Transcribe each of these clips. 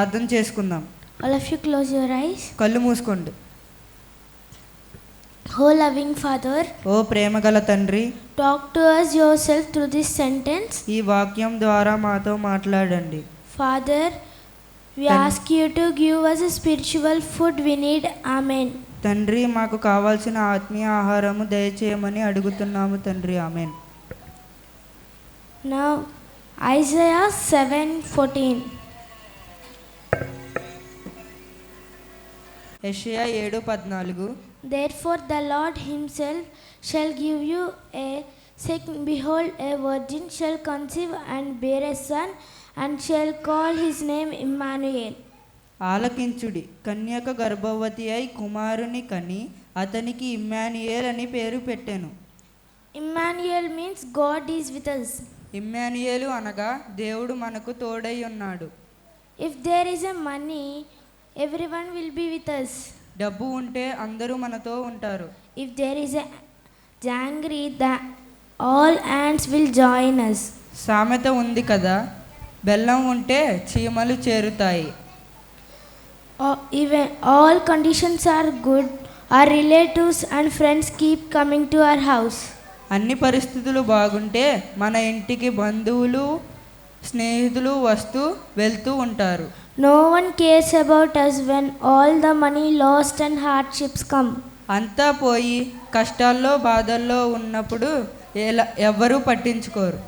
ప్రార్థన చేసుకుందాం. All of you close your eyes. కళ్ళు మూసుకోండి. Oh loving Father, ఓ ప్రేమగల తండ్రి, talk to us yourself through this sentence. ఈ వాక్యం ద్వారా మాతో మాట్లాడండి. Father, we ask you to give us a spiritual food we need. Amen. తండ్రి, మాకు కావాల్సిన ఆత్మీయ ఆహారము దయచేయమని అడుగుతున్నాము తండ్రి. ఆమెన్. Now Isaiah 7:14. యెషయా 7:14. Therefore the Lord himself shall give you a sign. Behold, a virgin shall conceive and bear a son, and shall call his name Emmanuel. ఆలకించుడి, కన్యక గర్భవతి అయి కుమారుని కని అతనికి ఇమ్మానుయేల్ అని పేరు పెట్టెను. Emmanuel means God is with us. Immanuel అనగా దేవుడు మనకు తోడై ఉన్నాడు. If there is a money, everyone will be with us. డబ్బు ఉంటే అందరూ మనతో ఉంటారు. If there is a jangri, all ants will join us. సామెత ఉంది కదా, బెల్లం ఉంటే చీమలు చేరుతాయి. Even all conditions are good, our relatives and friends keep coming to our house. అన్ని పరిస్థితులు బాగుంటే మన ఇంటికి బంధువులు స్నేహితులు వస్తూ వెళ్తూ ఉంటారు. No one cares about us when all the money lost and hardships come. అంతా పోయి కష్టాల్లో బాధల్లో ఉన్నప్పుడు ఎవ్వరూ పట్టించుకోరు.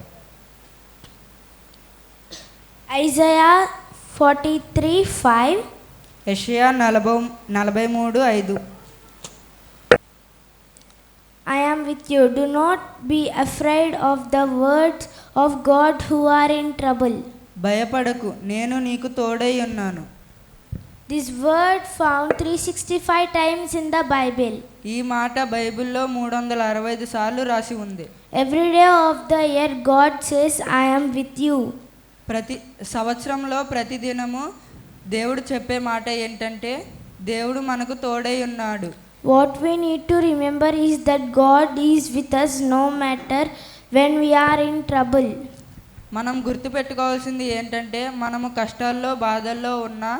Isaiah 43:5. యెషయా 43:5. I am with you. Do not be afraid of the words of God who are in trouble. భయపడకు, నేను నీకు తోడై ఉన్నాను. This word found 365 times in the Bible. ఈ మాట బైబిల్లో 365 సార్లు రాసి ఉంది. Every day of the year God says, I am with you. ప్రతి సంవత్సరంలో ప్రతిదినము దేవుడు చెప్పే మాట ఏంటంటే దేవుడు మనకు తోడై ఉన్నాడు. What we need to remember is that God is with us no matter when we are in trouble. మనం గుర్తుపెట్టుకోవాల్సింది ఏంటంటే మనము కష్టాల్లో బాధల్లో ఉన్నా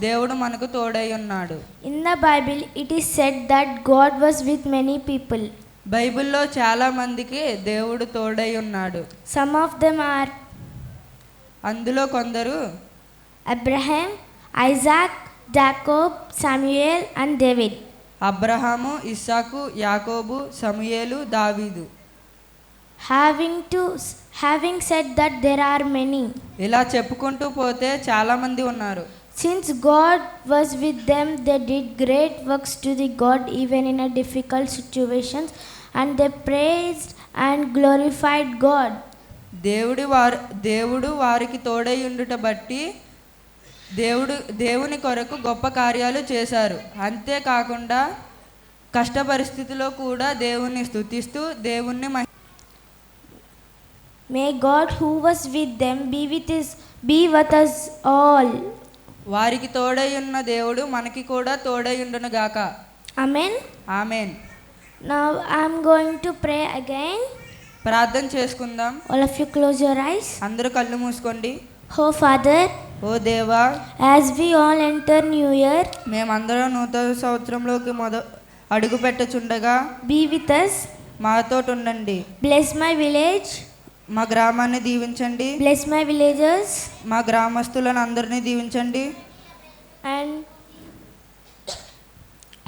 దేవుడు మనకు తోడై ఉన్నాడు. In the Bible it is said that God was with many people. బైబిల్లో చాలా మందికి దేవుడు తోడై ఉన్నాడు. Some of them are అందులో కొందరు Abraham, Isaac, Jacob, Samuel and David. Abraham, ఇస్సాకు, యాకోబు, సమూయేలు, దావీదు. Having said that, there are many. ఇలా చెప్పుకుంటూ పోతే చాలా మంది ఉన్నారు. Since God was with them, they did great works to the God even in a difficult situations, and they praised and glorified God. దేవుడు వారికి తోడై ఉండుట బట్టి దేవుని కొరకు గొప్ప కార్యాలు చేశారు. అంతేకాకుండా కష్ట పరిస్థితిలో కూడా దేవుణ్ణి స్తుతిస్తూ దేవుణ్ణి May God who was with them be with us all. వారికి తోడై ఉన్న దేవుడు మనకి కూడా తోడై ఉండును గాక. Amen. Amen. Now I am going to pray again. ప్రార్థన చేసుకుందాం. All of you close your eyes. అందరూ కళ్ళు మూసుకోండి. Oh Father, ఓ దేవా, as we all enter new year, మేమందరం నూతన సంవత్సరంలోకి అడుగు పెట్టచుండగా be with us. మాతో ఉండండి. Bless my village. మా గ్రామాన్ని దీవించండి. Bless my villagers. మా గ్రామస్తులను అందరినీ దీవించండి. And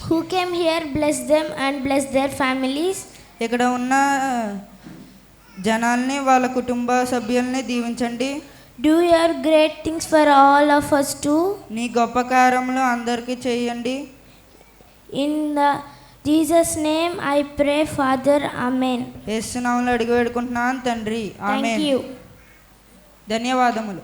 who came here, bless them and bless their families. ఇక్కడ ఉన్న జనాల్ని వాళ్ళ కుటుంబ సభ్యుల్ని దీవించండి. Do your great things for all of us too. నీ గొప్ప కార్యములు అందరికీ చేయండి. In the Jesus name I pray, Father. Amen. యేసు నామములో అడిగి వేడుకుంటున్నాను తండ్రి. ఆమేన్. Thank you. ధన్యవాదములు.